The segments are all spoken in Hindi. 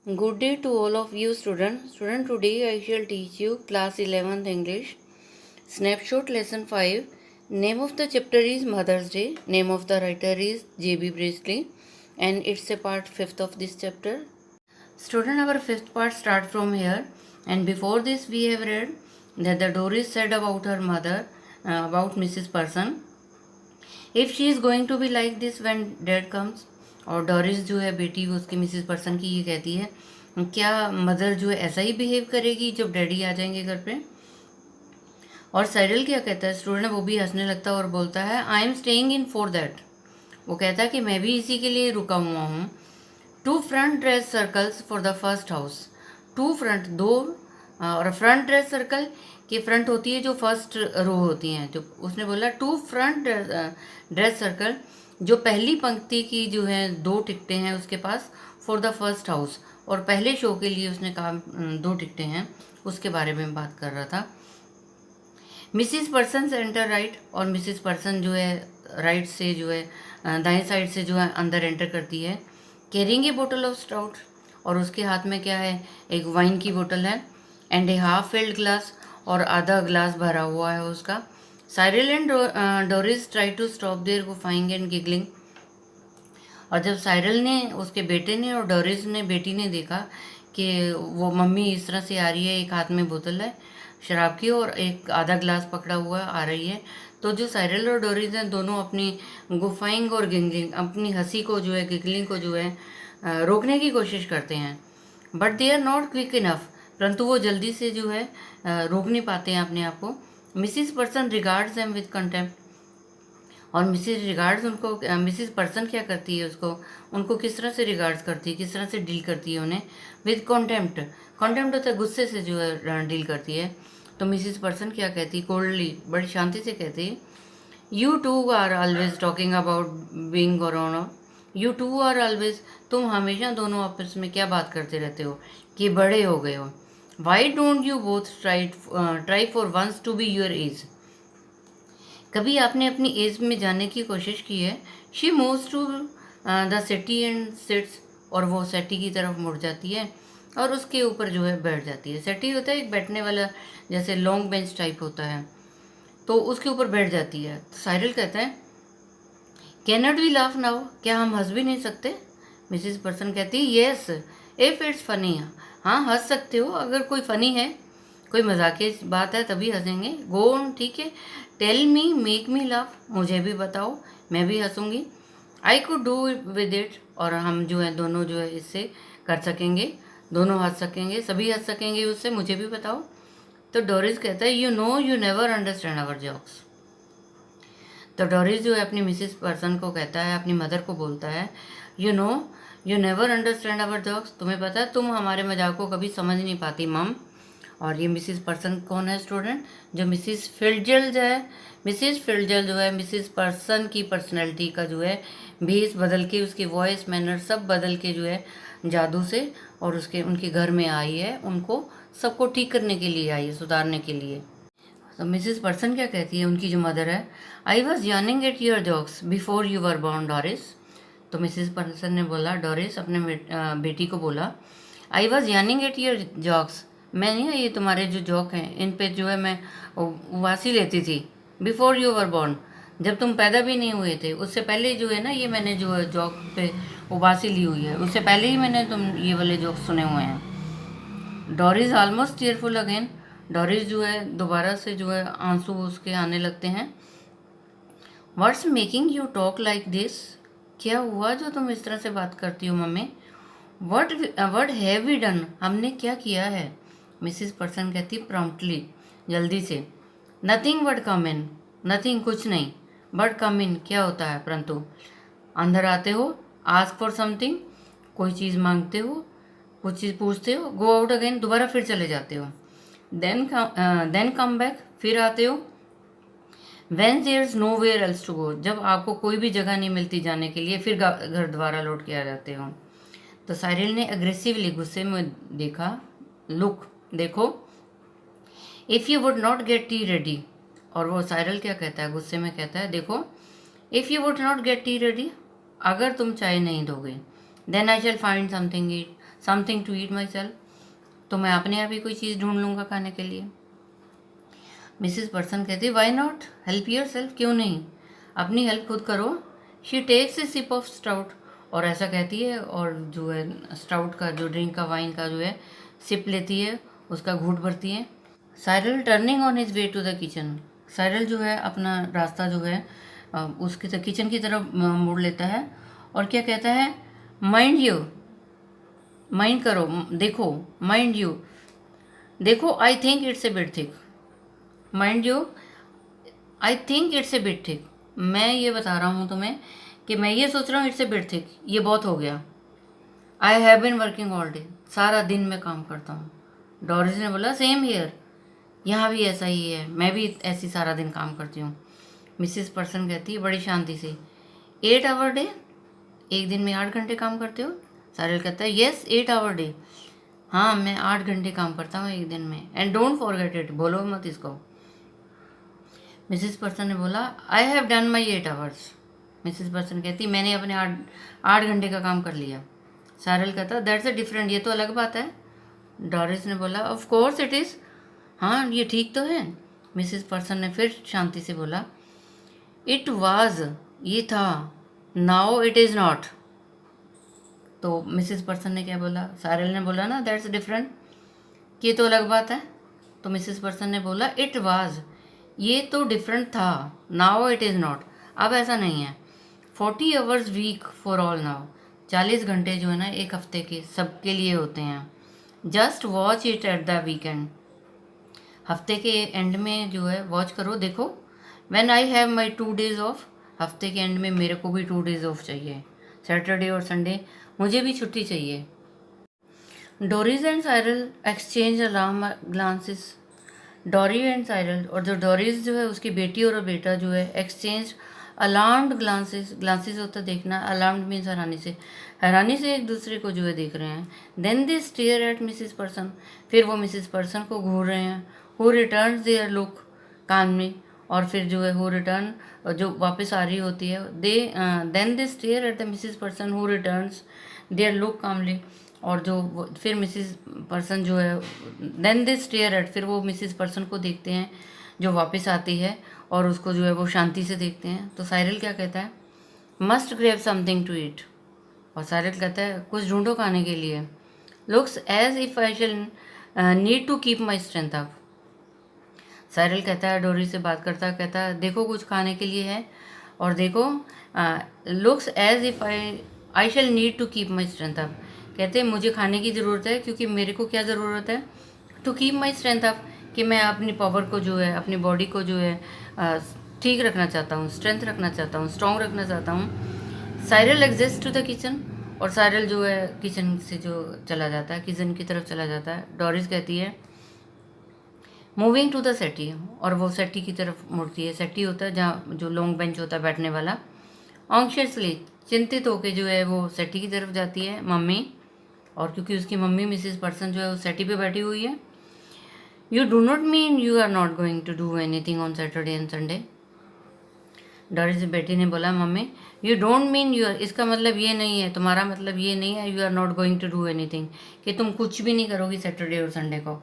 Good day to all of you students. Today I shall teach you class 11th English. Snapshot lesson 5. Name of the chapter is Mother's Day. Name of the writer is J.B. Priestley. And it's a part 5th of this chapter. Student, our 5th part start from here. And before this we have read that the Doris said about her mother, about Mrs. Person. If she is going to be like this when dad comes. और डोरिस जो है बेटी वो उसकी मिसिस पर्सन की ये कहती है क्या मदर जो है ऐसा ही बिहेव करेगी जब डैडी आ जाएंगे घर पे। और साइरल क्या कहता है स्टूडेंट, वो भी हंसने लगता है और बोलता है I am staying in for that. वो कहता है कि मैं भी इसी के लिए रुका हुआ हूँ। Two front dress circles for the first house. Two front दो, और फ्रंट ड्रेस सर्कल की फ्रंट होती है जो फर्स्ट रो होती हैं, जो उसने बोला टू फ्रंट ड्रेस सर्कल, जो पहली पंक्ति की जो है 2 टिकटें हैं उसके पास फॉर द फर्स्ट हाउस, और पहले शो के लिए उसने कहा 2 टिकटें हैं, उसके बारे में बात कर रहा था। मिसिस पर्सन एंटर राइट, और मिसिस पर्सन जो है राइट से जो है दाएं साइड से जो है अंदर एंटर करती है। Carrying a bottle of stout, और उसके हाथ में क्या है, एक वाइन की बोतल है। And a half filled glass, और आधा ग्लास भरा हुआ है उसका। Cyril and Doris try to stop their goofing and giggling, और जब साइरल ने, उसके बेटे ने और डोरिस ने, बेटी ने देखा कि वो मम्मी इस तरह से आ रही है, एक हाथ में बोतल है शराब की और एक आधा ग्लास पकड़ा हुआ आ रही है, तो जो साइरल और डोरिस हैं दोनों अपनी गुफाइंग और गिगलिंग, अपनी हंसी को जो है, गिगलिंग को जो है रोकने की कोशिश करते हैं। But they are not quick enough, परंतु वो जल्दी से जो है रोक नहीं पाते हैं अपने आप को। Mrs person regards them with contempt, और मिसिस पर्सन क्या करती है, उसको, उनको किस तरह से रिगार्ड्स करती है, किस तरह से डील करती है उन्हें, विद कॉन्टेम्प्ट। कॉन्टेम्प्ट होता है गुस्से से जो है डील करती है। तो मिसिस पर्सन क्या कहती है, कोल्डली, बड़ी शांति से कहती है, you two are always talking about being grown. You two are always, तुम हमेशा दोनों आपस में क्या बात करते रहते हो कि बड़े हो गए हो। Why don't you both try for once to be your age, कभी आपने अपनी एज में जाने की कोशिश की है। She moves to the settee and sits, और वो सेटी की तरफ मुड़ जाती है और उसके ऊपर जो है बैठ जाती है। सेटी होता है एक बैठने वाला, जैसे लॉन्ग बेंच टाइप होता है, तो उसके ऊपर बैठ जाती है। तो साइरल कहता है can not we laugh now, क्या हम हंस भी नहीं सकते। मिसिस पर्सन कहती है येस इफ इट्स फनी, हाँ हंस सकते हो अगर कोई फनी है, कोई मजाकिया बात है तभी हंसेंगे। गो ऑन, ठीक है। Tell me, make me laugh, मुझे भी बताओ, मैं भी हंसूंगी। I could do with it, और हम जो है दोनों जो है इससे कर सकेंगे, दोनों हंस सकेंगे, सभी हंस सकेंगे उससे, मुझे भी बताओ। तो डोरिस कहता है you know you never understand our jokes. तो डोरिस जो है अपनी मिसिस पर्सन को कहता है, अपनी मदर को बोलता है, you know you never understand our jokes, तुम्हें पता है तुम हमारे मजाक को कभी समझ नहीं पाती मम। और ये मिसिस पर्सन कौन है स्टूडेंट, जो मिसिस फिल्डजेल है। मिसिस फिल्डजेल जो है मिसिस पर्सन की पर्सनैलिटी का जो है भेस बदल के, उसकी वॉइस मैनर सब बदल के जो है जादू से, और उसके उनके घर में आई है, उनको सबको ठीक करने के लिए आई है, सुधारने के लिए। तो मिसिस पर्सन क्या कहती है, उनकी जो मदर है, I was yawning at your jokes before you were born Doris. तो मिसिस पर्सन ने बोला, डोरिस अपने बेटी को बोला, I was yawning at your jokes, मैंने ये तुम्हारे जो जॉक हैं इन पे जो है मैं उबासी लेती थी, बिफोर यू वर बॉर्न, जब तुम पैदा भी नहीं हुए थे उससे पहले जो है ना, ये मैंने जो है जॉक पे उबासी ली हुई है, उससे पहले ही मैंने तुम ये वाले जॉक सुने हुए हैं। Doris almost tearful again, Doris जो है दोबारा से जो है आंसू उसके आने लगते हैं। What's making you talk like this, क्या हुआ जो तुम इस तरह से बात करती हो mummy. What have we done, हमने क्या किया है। मिसिस पर्सन कहती प्रॉम्प्टली, जल्दी से। Nothing but come in, nothing कुछ नहीं, बट कम इन क्या होता है परंतु। अंदर आते हो, आस्क फॉर समथिंग, कोई चीज़ मांगते हो, कुछ चीज़ पूछते हो, गो आउट अगेन, दोबारा फिर चले जाते हो, देन कम बैक, फिर आते हो। When there is nowhere else to go, जब आपको कोई भी जगह नहीं मिलती जाने के लिए, फिर घर दोबारा लौट के आ जाते हो। तो साइरल ने अग्रेसिवली, गुस्से में देखा, लुक, देखो। If you would not get tea ready, और वो साइरल क्या कहता है, गुस्से में कहता है, देखो, if you would not get tea ready, अगर तुम चाय नहीं दोगे, then I shall find something eat, something to eat myself, तो मैं अपने आप ही कोई चीज़ ढूंढ लूँगा खाने के लिए। मिसिस पर्सन कहती है why not, help yourself, क्यों नहीं, अपनी हेल्प खुद करो। She takes a sip of stout, और ऐसा कहती है और जो है स्टाउट का जो ड्रिंक का वाइन का जो है सिप लेती है, उसका घूंट भरती है। Cyril turning on his way to the kitchen, Cyril जो है अपना रास्ता जो है उसकी किचन की तरफ मोड़ लेता है और क्या कहता है, माइंड यू, माइंड करो, देखो, माइंड यू, देखो, I think it's a bit thick, mind you, I think it's a bit thick, मैं ये बता रहा हूँ तुम्हें कि मैं ये सोच रहा हूँ इट्स ए बिट थिक, ये बहुत हो गया। I have been working all day, सारा दिन मैं काम करता हूँ। डॉरिस ने बोला सेम हियर, यहाँ भी ऐसा ही है, मैं भी ऐसी सारा दिन काम करती हूँ। मिसिस पर्सन कहती है बड़ी शांति से, 8 आवर डे, एक दिन में 8 घंटे काम करते हो? सारिल कहता है येस 8 आवर डे, हाँ मैं 8 घंटे काम करता हूँ एक दिन में। एंड डोंट फॉरगेट इट, बोलो मत इसको। मिसिस पर्सन ने बोला I have done my 8 hours, Mrs Pearson कहती मैंने अपने 8 घंटे का काम कर लिया। सारिल कहता दैट्स अ डिफरेंट, ये तो अलग बात है। डॉरिस ने बोला ऑफ कोर्स इट इज़, हाँ ये ठीक तो है। मिसिस पर्सन ने फिर शांति से बोला इट वाज, ये था, नाउ इट इज़ नॉट। तो मिसिस पर्सन ने क्या बोला, सारिल ने बोला ना दैट्स डिफरेंट, ये तो अलग बात है। तो मिसिस पर्सन ने बोला इट वाज, ये तो डिफरेंट था, नाउ इट इज़ नॉट, अब ऐसा नहीं है। 40 hours week for all now, 40 घंटे जो है ना एक हफ्ते के सबके लिए होते हैं। Just watch it at the weekend, हफ्ते के एंड में जो है वॉच करो, देखो। When I have my 2 days off, हफ्ते के एंड में मेरे को भी 2 डेज ऑफ चाहिए, सैटरडे और संडे मुझे भी छुट्टी चाहिए। Doris and Cyril exchange alarm glances, Doris and Cyril, और जो डॉरीज जो है उसकी बेटी और बेटा जो है एक्सचेंज अलार्म्ड ग्लांसेस, ग्लांसेस होता है देखना, अलार्म्ड मीन्स हैरानी से एक दूसरे को जो है देख रहे हैं। Then they stare at Mrs Pearson, फिर वो मिसिस पर्सन को घूर रहे हैं। Who return their look calmly, और फिर जो है हु रिटर्न जो वापस आ रही होती है, they then they stare at the missus person who returns their look calmly, और जो फिर मिसिस पर्सन जो है देन दे स्टेयर एट, फिर वो मिसिस पर्सन को देखते हैं जो वापस आती है और उसको जो है वो शांति से देखते हैं। तो साइरल क्या कहता है, must grab something to eat, और साइरल कहता है कुछ ढूंढो खाने के लिए। Looks as if I shall need to keep my strength up, Cyril कहता है डोरी से बात करता है, कहता है देखो कुछ खाने के लिए है, और देखो looks as if I shall need to keep my strength up, कहते हैं मुझे खाने की ज़रूरत है क्योंकि मेरे को क्या ज़रूरत है, to keep my strength up, कि मैं अपनी पावर को जो है, अपनी बॉडी को जो है ठीक रखना चाहता हूँ, स्ट्रेंथ रखना चाहता हूँ, स्ट्रॉन्ग रखना चाहता हूँ। Cyril exist to the kitchen, और साइरल जो है किचन से जो चला जाता है, किचन की तरफ चला जाता है। डॉरिस कहती है मूविंग टू द सेटी, और वो सेटी की तरफ मुड़ती है। सेटी होता है जहाँ जो लॉन्ग बेंच होता है बैठने वाला। ऑन्शियसली, चिंतित होकर जो है वो सेटी की तरफ जाती है मम्मी, और क्योंकि उसकी मम्मी मिसिस पर्सन जो है उस सेटी पे बैठी हुई है। You do not mean you are not going to do anything on Saturday and Sunday, Doris बेटी ने बोला mummy you don't mean you are, इसका मतलब ये नहीं है, तुम्हारा मतलब ये नहीं है you are not going to do anything, कि तुम कुछ भी नहीं करोगी सैटरडे और संडे को।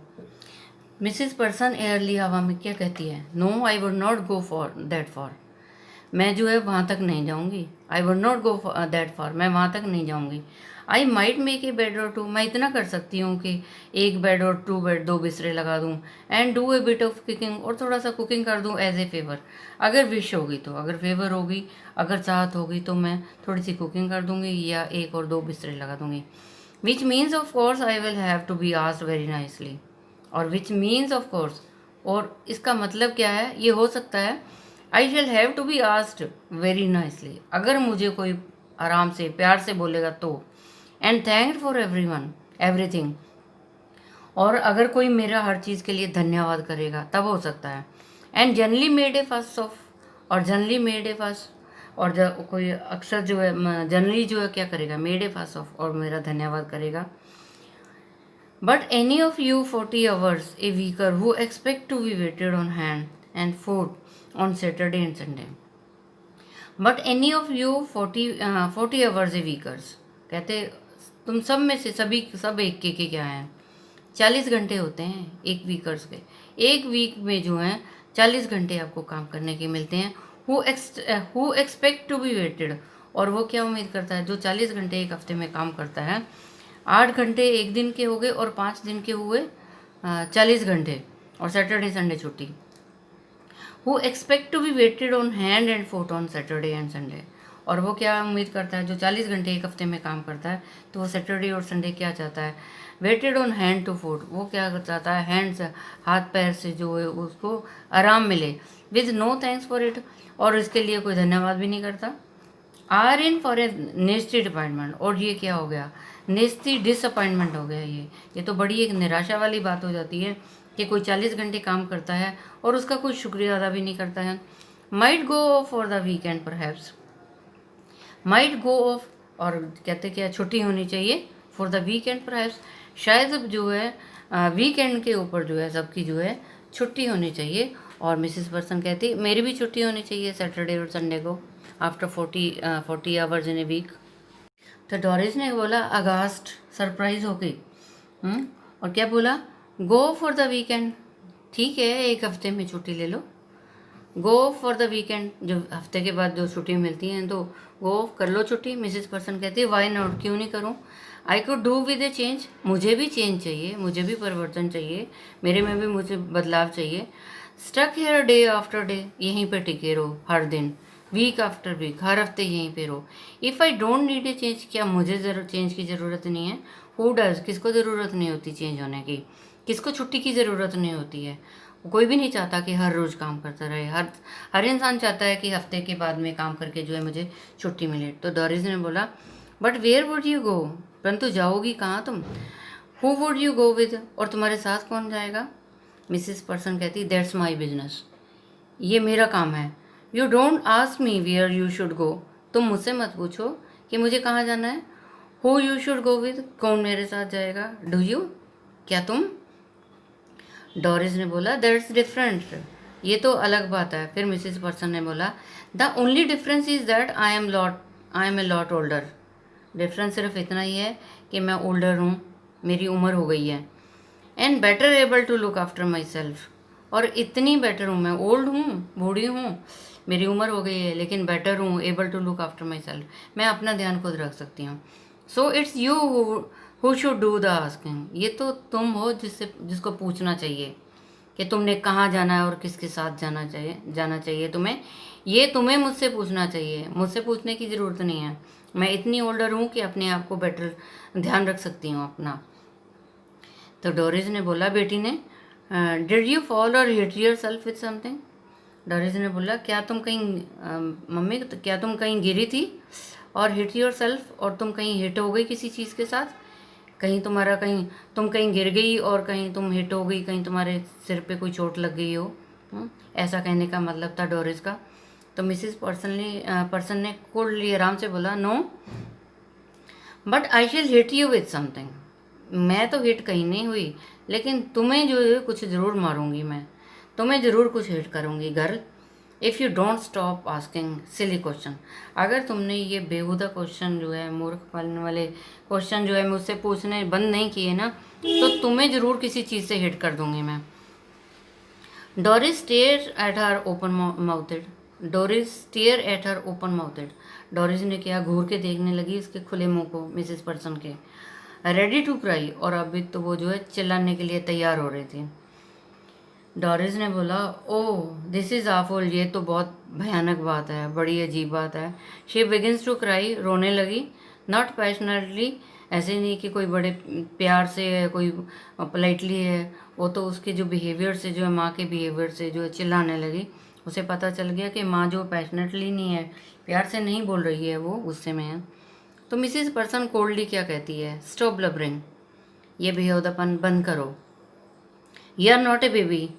मिसिस पर्सन एयरली हवा में क्या कहती है, no I would not go for that far, मैं जो है वहाँ तक नहीं जाऊँगी। I would not go that far, मैं वहाँ तक नहीं जाऊँगी। I might make a bed or 2, मैं इतना कर सकती हूँ कि 1 बेड और 2 बेड, 2 बिस्तरे लगा दूँ। And do a bit of cooking, और थोड़ा सा कुकिंग कर दूँ एज ए फेवर, अगर विश होगी तो, अगर फेवर होगी, अगर चाहत होगी तो मैं थोड़ी सी कुकिंग कर दूँगी या 1 और 2 बिस्तरे लगा दूँगी। Which means of course I will have to be asked very nicely, और विच मीन्स ऑफ कोर्स, और इसका मतलब क्या है, ये हो सकता है I shall have to be asked very nicely, अगर मुझे कोई आराम से प्यार से बोलेगा तो। एंड थैंक्ड फॉर एवरीथिंग, और अगर कोई मेरा हर चीज़ के लिए धन्यवाद करेगा तब हो सकता है। एंड जनरली मेड ए फस ऑफ, और जनरली मेड ए फस, और कोई अक्सर जो है जनरली जो है क्या करेगा, मेड ए फस ऑफ, और मेरा धन्यवाद करेगा। But any of you 40 hours a weaker who expect to be waited on hand and food on Saturday and Sunday, but any of you 40 hours a weekers, कहते तुम सब में से सब एक के क्या हैं, 40 घंटे होते हैं एक वीकर्स के। एक वीक में जो है 40 घंटे आपको काम करने के मिलते हैं। Who expect to be waited, और वो क्या उम्मीद करता है, जो 40 घंटे एक हफ्ते में काम करता है, 8 घंटे एक दिन के हो गए और 5 दिन के हुए 40 घंटे, और सैटरडे संडे छुट्टी। Who expect to be waited on hand and foot on Saturday and Sunday, और वो क्या उम्मीद करता है, जो 40 घंटे एक हफ्ते में काम करता है, तो वो सैटरडे और संडे क्या चाहता है, waited on hand to foot, वो क्या चाहता है, हैंड से, हाथ पैर से जो है उसको आराम मिले, with no thanks for it, और इसके लिए कोई धन्यवाद भी नहीं करता। Are in for a nasty appointment, और ये क्या हो गया, नेस्टी डिसअपॉइंटमेंट हो गया। ये तो बड़ी एक निराशा वाली बात हो जाती है कि कोई 40 घंटे काम करता है और उसका कोई शुक्रिया अदा भी नहीं करता है। Might go of for the weekend perhaps, might go of, और कहते क्या, छुट्टी होनी चाहिए, फॉर द वीकेंड परहैप्स, शायद अब जो है वीकेंड के ऊपर जो है सबकी जो है छुट्टी होनी चाहिए। और मिसेस पर्सन कहती मेरी भी छुट्टी होनी चाहिए सैटरडे और संडे को, after 40 hours in a week. तो डोरिस ने बोला अगास्ट, सरप्राइज हो गई, और क्या बोला, गो फॉर द वीकेंड, ठीक है एक हफ्ते में छुट्टी ले लो, गो फॉर द वीकेंड, जो हफ्ते के बाद जो छुट्टी मिलती हैं तो गो कर लो छुट्टी। मिसेस पर्सन कहती है वाई नॉट, क्यों नहीं करूँ, आई could do with A change, मुझे भी चेंज चाहिए, मुझे भी परिवर्तन चाहिए, मेरे में भी मुझे बदलाव चाहिए। Stuck here day after day, यहीं पे टिके रहो हर दिन, वीक आफ्टर वीक, हर हफ्ते यहीं पे रहो। If I don't need a change, क्या मुझे चेंज की ज़रूरत नहीं है, हु डज, किसको ज़रूरत नहीं होती चेंज होने की, किसको छुट्टी की ज़रूरत नहीं होती है, कोई भी नहीं चाहता कि हर रोज़ काम करता रहे, हर इंसान चाहता है कि हफ्ते के बाद में काम करके जो है मुझे छुट्टी मिले। तो डोरिस ने बोला but where would you go, परंतु जाओगी कहाँ तुम, who would you go with, और तुम्हारे साथ कौन जाएगा। मिसेस पर्सन कहती दैट्स माई बिजनेस, ये मेरा काम है। You don't ask me where you should go, तुम मुझसे मत पूछो कि मुझे कहाँ जाना है। Who you should go with, कौन मेरे साथ जाएगा, डू यू, क्या तुम। डोरिस ने बोला दैट्स डिफरेंट, ये तो अलग बात है। फिर मिसेस पर्सन ने बोला the only difference is that I am a lot older, difference सिर्फ इतना ही है कि मैं ओल्डर हूँ, मेरी उम्र हो गई है, and better able to look after myself, और इतनी बेटर हूँ, मैं ओल्ड हूँ, बूढ़ी हूँ, मेरी उम्र हो गई है, लेकिन बेटर हूँ, able to look after myself, मैं अपना ध्यान खुद रख सकती हूँ। So it's you who should do the asking, ये तो तुम हो जिसको पूछना चाहिए कि तुमने कहाँ जाना है और किसके साथ जाना चाहिए तुम्हें, ये तुम्हें मुझसे पूछना चाहिए, मुझसे पूछने की ज़रूरत नहीं है, मैं इतनी ओल्डर हूँ कि अपने आप को बेटर ध्यान रख सकती हूँ अपना। तो डोरिस ने बोला बेटी ने डिड यू फॉल और hit your self with something, Doris ने बोला क्या तुम कहीं मम्मी क्या तुम कहीं गिरी थी और हिट योर सेल्फ, और तुम कहीं हिट हो गई किसी चीज़ के साथ, कहीं तुम कहीं गिर गई और कहीं तुम हिट हो गई, कहीं तुम्हारे सिर पे कोई चोट लग गई हो, ऐसा कहने का मतलब था डोरिस का। तो मिसेस पर्सन ने कोल्डली आराम से बोला नो बट आई शिल हिट यू विथ समथिंग, मैं तो हिट कहीं नहीं हुई, लेकिन तुम्हें जो है कुछ ज़रूर मारूंगी, मैं तुम्हें ज़रूर कुछ हिट करूंगी girl, if you don't stop asking silly question, अगर तुमने ये बेहुदा क्वेश्चन जो है, मूर्ख पालने वाले क्वेश्चन जो है मुझसे पूछने बंद नहीं किए ना, तो तुम्हें ज़रूर किसी चीज़ से हिट कर दूंगी मैं। Doris stare at her open mouthed, Doris ने क्या, घूर के देखने लगी इसके खुले मुंह को, मिसेस पर्सन के, रेडी टू क्राई, और अभी तो वो जो है चिल्लाने के लिए तैयार हो रही थी। डोरिस ने बोला ओह दिस इज़ आफुल, ये तो बहुत भयानक बात है, बड़ी अजीब बात है। शी बिगिंस टू क्राई, रोने लगी, नॉट पैशनेटली, ऐसे नहीं कि कोई बड़े प्यार से है, कोई पोलाइटली है, वो तो उसके जो बिहेवियर से जो है, माँ के बिहेवियर से जो है चिल्लाने लगी। उसे पता चल गया कि माँ जो पैशनेटली नहीं है, प्यार से नहीं बोल रही है, वो गुस्से में है। तो मिसेस पर्सन कोल्डली क्या कहती है, स्टॉप ब्लबरिंग, ये बेहुदापन बंद करो, you are not a baby,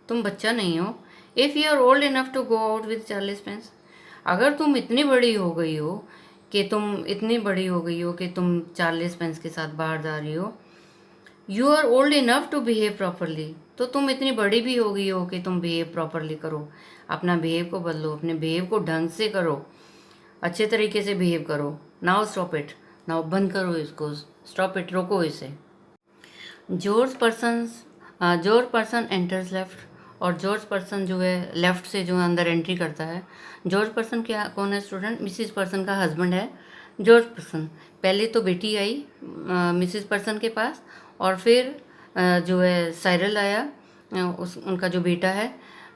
तुम बच्चा नहीं हो, if you are old enough to go out with Charlie Spence, अगर तुम इतनी बड़ी हो गई हो कि तुम चार्लिस पेंस के साथ बाहर जा रही हो, you are old enough to behave properly, तो तुम इतनी बड़ी भी हो गई हो कि तुम बिहेव प्रॉपरली करो, अपना बिहेव को बदलो, अपने बिहेव को ढंग से करो, अच्छे तरीके से बिहेव करो। नाउ स्टॉप इट, नाउ बंद करो इसको, स्टॉप इट, रोको इसे। जॉर्ज पर्सन एंटर्स लेफ्ट, और जॉर्ज पर्सन जो है लेफ्ट से जो है अंदर एंट्री करता है। जॉर्ज पर्सन क्या कौन है स्टूडेंट? मिसिस पर्सन का हस्बैंड है जॉर्ज पर्सन। पहले तो बेटी आई मिसिस पर्सन के पास, और फिर जो है साइरल आया, उनका जो बेटा है।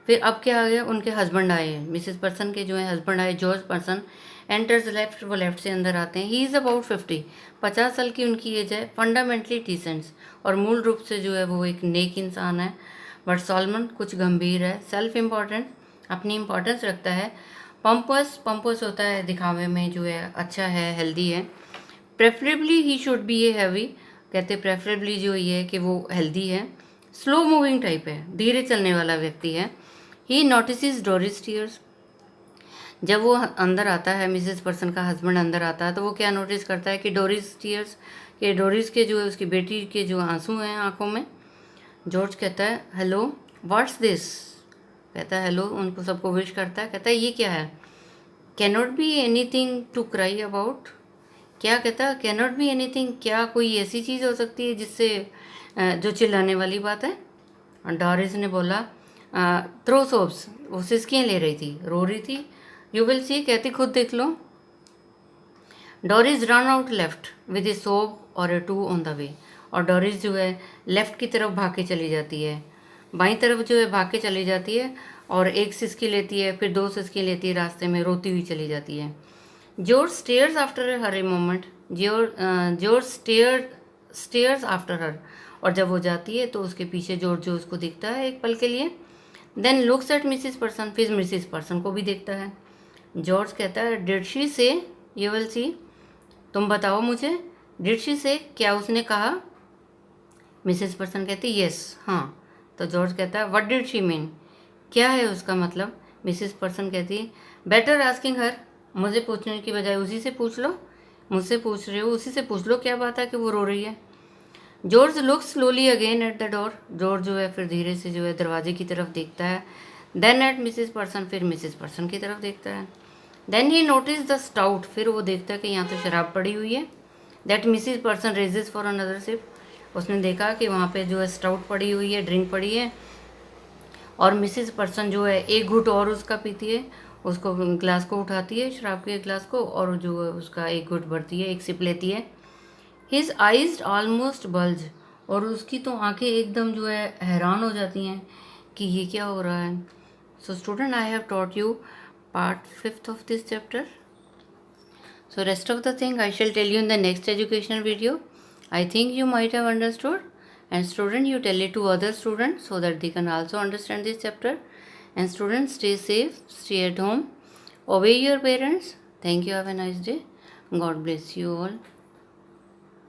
फिर अब क्या आ गया, उनके हस्बैंड आए, मिसिस पर्सन के जो है हस्बैंड आए, जॉर्ज पर्सन एंटर्स लेफ्ट, वो लेफ्ट से अंदर आते हैं। ही इज़ अबाउट 50 साल की उनकी एज है। फंडामेंटली डिसेंट्स, और मूल रूप से जो है वो एक नेक इंसान है। बट सॉलमन कुछ गंभीर है। सेल्फ इम्पॉर्टेंट, अपनी इम्पोर्टेंस रखता है। पंपस होता है दिखावे में जो है अच्छा है, हेल्दी है। Preferably he should be a heavy, कहते प्रेफरेबली जो ये है कि वो हेल्दी है। स्लो मूविंग टाइप है, धीरे चलने वाला व्यक्ति है। ही नोटिस डोरिस टीयर्स, जब वो अंदर आता है, मिसेस पर्सन का हस्बैंड अंदर आता है, तो वो क्या नोटिस करता है कि डोरिस टीयर्स, कि डोरिस के जो है उसकी बेटी के जो आंसू हैं आंखों में। जॉर्ज कहता है हेलो व्हाट्स दिस, कहता है हेलो, उनको सबको विश करता है, कहता है ये क्या है। Cannot be anything to cry about, क्या कहता है कैनॉट बी एनीथिंग, क्या कोई ऐसी चीज़ हो सकती है जिससे जो चिल्लाने वाली बात है। डॉरिस ने बोला थ्रो सोप्स, वो सिसकियाँ ले रही थी, रो रही थी। यू विल सी, कहती खुद देख लो। Doris run out left with a soap और a two on the way, और डॉरिस जो है लेफ्ट की तरफ भाग के चली जाती है, बाईं तरफ जो है भाग के चली जाती है, और एक सिसकी लेती है, फिर 2 सिसकी लेती है, रास्ते में रोती हुई चली जाती है। George stairs after her a moment, George stairs after her, और जब वो जाती है तो उसके पीछे जॉर्ज जो उसको दिखता है एक पल के लिए। Then looks at Mrs Pearson, फिर मिसिस पर्सन को भी देखता है। जॉर्ज कहता है did she say, you will see, तुम बताओ मुझे, डिड शी से, क्या उसने कहा। मिसिस पर्सन कहती यस, हाँ। तो जॉर्ज कहता है व्हाट डिड शी मीन, क्या है उसका मतलब। मिसिस पर्सन कहती बेटर आस्किंग हर, मुझे पूछने की बजाय उसी से पूछ लो, मुझसे पूछ रहे हो उसी से पूछ लो क्या बात है कि वो रो रही है। George look slowly again at the door, George जो है फिर धीरे से जो है दरवाजे की तरफ देखता है। देन एट मिसिस पर्सन, फिर मिसिस पर्सन की तरफ देखता है। Then he notice the stout, फिर वो देखता है कि यहाँ तो शराब पड़ी हुई है। That Mrs Pearson raises for another sip, उसने देखा कि वहाँ पे जो है स्टाउट पड़ी हुई है, ड्रिंक पड़ी है, और मिसिस पर्सन जो है एक घुट और उसका पीती है, उसको ग्लास को उठाती है, शराब के ग्लास को, और जो है उसका एक घुट भरती है, एक सिप लेती है। हिज आइज ऑलमोस्ट बल्ज, और उसकी तो आंखें एकदम जो है हैरान हो जाती हैं कि ये क्या हो रहा है। So student, I have taught you part 5th of this chapter. So rest of the thing I shall tell you in the next educational video. I think you might have understood, and student, you tell it to other students so that they can also understand this chapter. And students, stay safe, stay at home, obey your parents. Thank you, have a nice day. God bless you all.